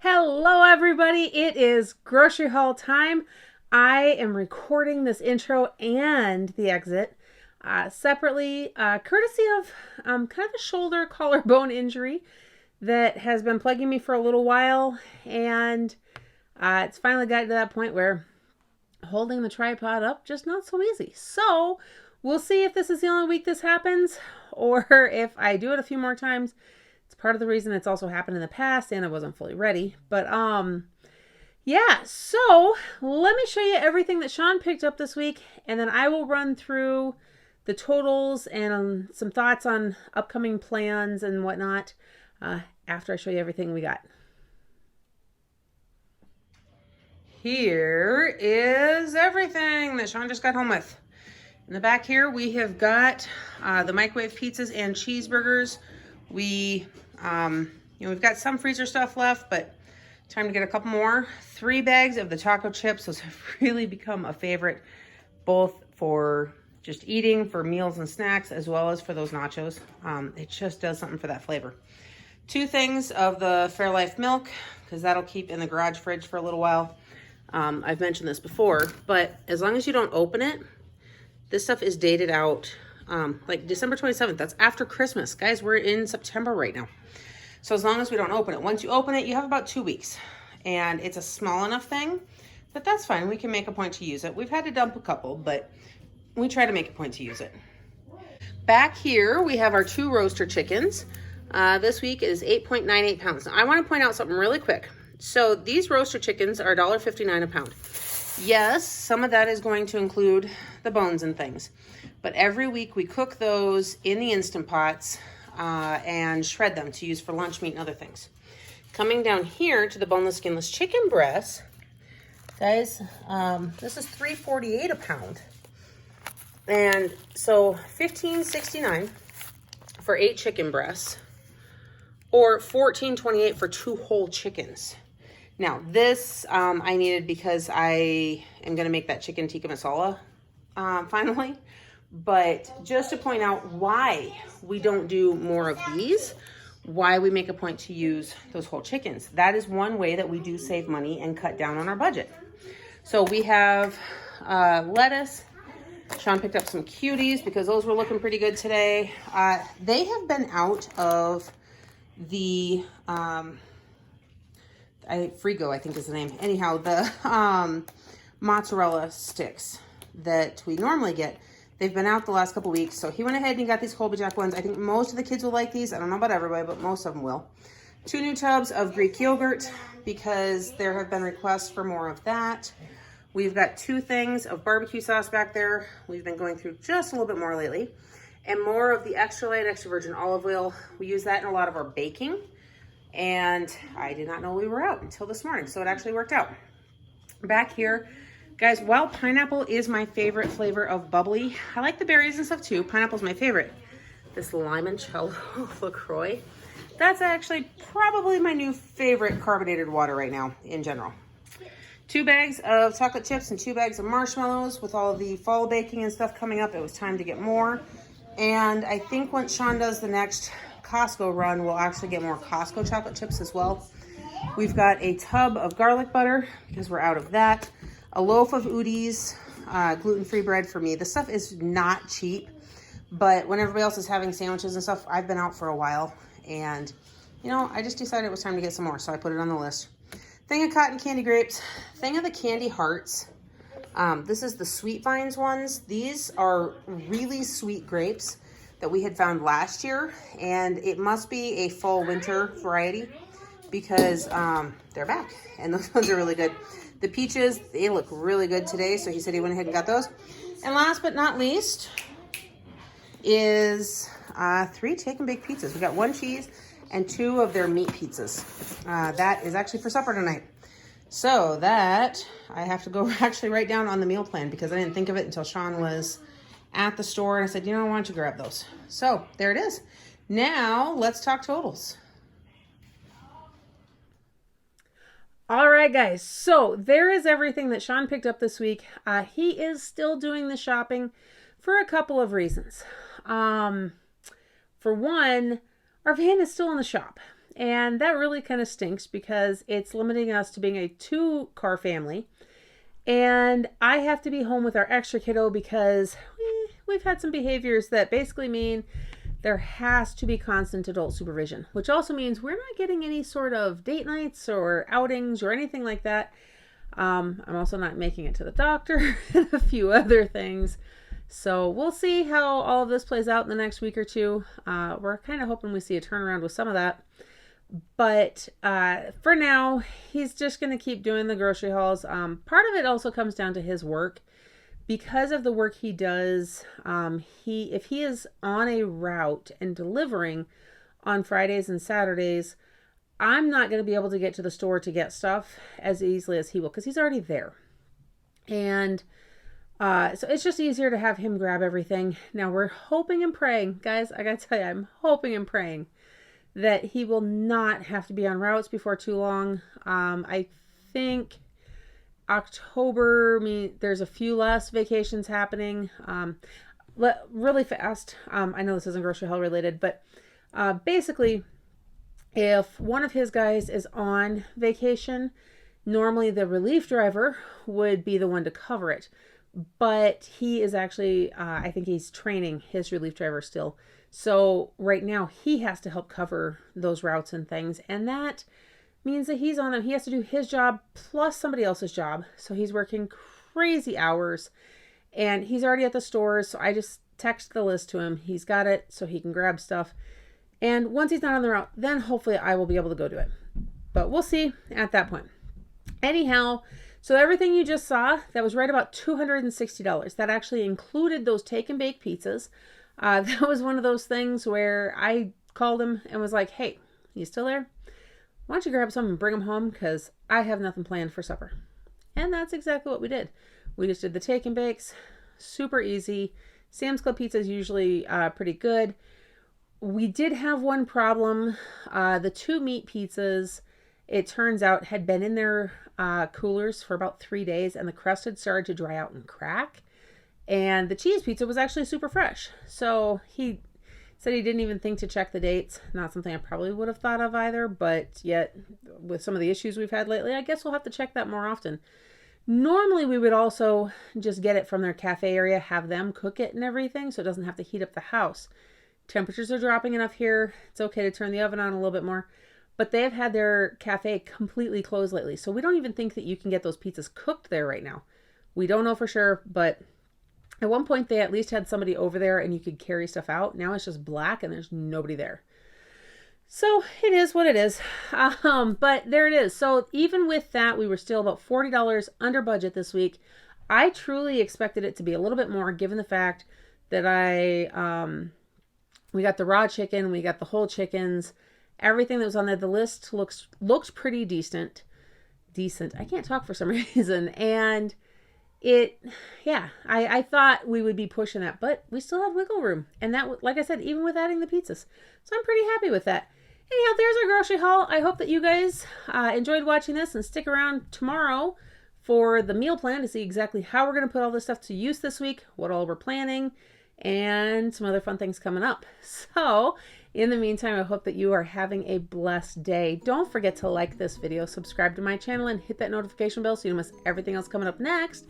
Hello, everybody. It is grocery haul time. I am recording this intro and the exit separately, courtesy of kind of a shoulder collarbone injury that has been plaguing me for a little while. And it's finally gotten to that point where holding the tripod up just not so easy. So we'll see if this is the only week this happens or if I do it a few more times. It's part of the reason it's also happened in the past and I wasn't fully ready. But yeah, so let me show you everything that Sean picked up this week, and then I will run through the totals and some thoughts on upcoming plans and whatnot after I show you everything we got. Here is everything that Sean just got home with. In the back here, we have got the microwave pizzas and cheeseburgers. We've got some freezer stuff left, but time to get a couple more. 3 bags of the taco chips. Those have really become a favorite, both for just eating, for meals and snacks, as well as for those nachos. It just does something for that flavor. 2 things of the Fairlife milk, because that'll keep in the garage fridge for a little while. I've mentioned this before, but as long as you don't open it, this stuff is dated out like December 27th. That's after Christmas. Guys, we're in September right now. So as long as we don't open it. Once you open it, you have about 2 weeks. And it's a small enough thing that that's fine. We can make a point to use it. We've had to dump a couple, but we try to make a point to use it. Back here, we have our 2 roaster chickens. This week is 8.98 pounds. Now, I want to point out something really quick. So these roaster chickens are $1.59 a pound. Yes, some of that is going to include the bones and things. But every week we cook those in the Instant Pots and shred them to use for lunch meat and other things. Coming down here to the boneless, skinless chicken breasts, guys, this is $3.48 a pound. And so $15.69 for 8 chicken breasts, or $14.28 for 2 whole chickens. Now this I needed because I am going to make that chicken tikka masala finally. But just to point out why we don't do more of these, why we make a point to use those whole chickens. That is one way that we do save money and cut down on our budget. So we have lettuce. Sean picked up some cuties because those were looking pretty good today. They have been out of the Frigo, I think is the name. Anyhow, the mozzarella sticks that we normally get. They've been out the last couple weeks, so he went ahead and he got these Colby Jack ones. I think most of the kids will like these. I don't know about everybody, but most of them will. 2 new tubs of Greek yogurt because there have been requests for more of that. We've got 2 things of barbecue sauce back there. We've been going through just a little bit more lately. And more of the extra light, extra virgin olive oil. We use that in a lot of our baking. And I did not know we were out until this morning, so it actually worked out. Back here, guys, while pineapple is my favorite flavor of bubbly, I like the berries and stuff too. Pineapple's my favorite. This limoncello LaCroix, that's actually probably my new favorite carbonated water right now in general. 2 bags of chocolate chips and 2 bags of marshmallows. With all of the fall baking and stuff coming up, it was time to get more. And I think once Sean does the next Costco run, we'll actually get more Costco chocolate chips as well. We've got a tub of garlic butter because we're out of that. A loaf of Udi's gluten-free bread for me. This stuff is not cheap, but when everybody else is having sandwiches and stuff, I've been out for a while, and I just decided it was time to get some more, so I put it on the list. Thing of cotton candy grapes. Thing of the candy hearts. This is the Sweet Vines ones. These are really sweet grapes that we had found last year, and it must be a fall winter variety because they're back, and those ones are really good. The peaches, they look really good today, so he said he went ahead and got those. And last but not least is 3 take and bake pizzas. We got 1 cheese and 2 of their meat pizzas. That is actually for supper tonight. So that I have to go actually write down on the meal plan because I didn't think of it until Sean was at the store, and I said, why don't you grab those? So there it is. Now let's talk totals. All right, guys. So there is everything that Sean picked up this week. He is still doing the shopping for a couple of reasons. For one, our van is still in the shop. And that really kind of stinks because it's limiting us to being a 2-car family. And I have to be home with our extra kiddo because we've had some behaviors that basically mean there has to be constant adult supervision, which also means we're not getting any sort of date nights or outings or anything like that. I'm also not making it to the doctor and a few other things. So we'll see how all of this plays out in the next week or two. We're kind of hoping we see a turnaround with some of that. But for now, he's just going to keep doing the grocery hauls. Part of it also comes down to his work. Because of the work he does, if he is on a route and delivering on Fridays and Saturdays, I'm not going to be able to get to the store to get stuff as easily as he will because he's already there. And so it's just easier to have him grab everything. Now we're hoping and praying, guys, I got to tell you, I'm hoping and praying that he will not have to be on routes before too long. I think October, there's a few less vacations happening. Really fast. I know this isn't grocery haul related, but basically, if one of his guys is on vacation, normally the relief driver would be the one to cover it. But he is actually, I think he's training his relief driver still. So right now he has to help cover those routes and things. And that means that he's on them. He has to do his job plus somebody else's job. So he's working crazy hours and he's already at the stores. So I just text the list to him. He's got it so he can grab stuff. And once he's not on the route, then hopefully I will be able to go do it. But we'll see at that point. Anyhow, so everything you just saw, that was right about $260. That actually included those take and bake pizzas. That was one of those things where I called him and was like, hey, you still there? Why don't you grab some and bring them home because I have nothing planned for supper. And that's exactly what we did. We just did the take and bakes. Super easy. Sam's Club pizza is usually pretty good. We did have one problem. The 2 meat pizzas, it turns out, had been in their coolers for about 3 days and the crust had started to dry out and crack. And the cheese pizza was actually super fresh. So he said he didn't even think to check the dates. Not something I probably would have thought of either, but yet with some of the issues we've had lately, I guess we'll have to check that more often. Normally we would also just get it from their cafe area, have them cook it and everything so it doesn't have to heat up the house. Temperatures are dropping enough here. It's okay to turn the oven on a little bit more. But they have had their cafe completely closed lately. So we don't even think that you can get those pizzas cooked there right now. We don't know for sure, but at one point they at least had somebody over there and you could carry stuff out. Now it's just black and there's nobody there. So it is what it is. But there it is. So even with that, we were still about $40 under budget this week. I truly expected it to be a little bit more given the fact that we got the raw chicken, we got the whole chickens. Everything that was on there, the list looked pretty decent. I can't talk for some reason. And I thought we would be pushing that, but we still had wiggle room. And that, like I said, even with adding the pizzas. So I'm pretty happy with that. Anyhow, there's our grocery haul. I hope that you guys enjoyed watching this and stick around tomorrow for the meal plan to see exactly how we're going to put all this stuff to use this week, what all we're planning, and some other fun things coming up. So in the meantime, I hope that you are having a blessed day. Don't forget to like this video, subscribe to my channel, and hit that notification bell so you don't miss everything else coming up next.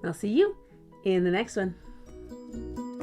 And I'll see you in the next one.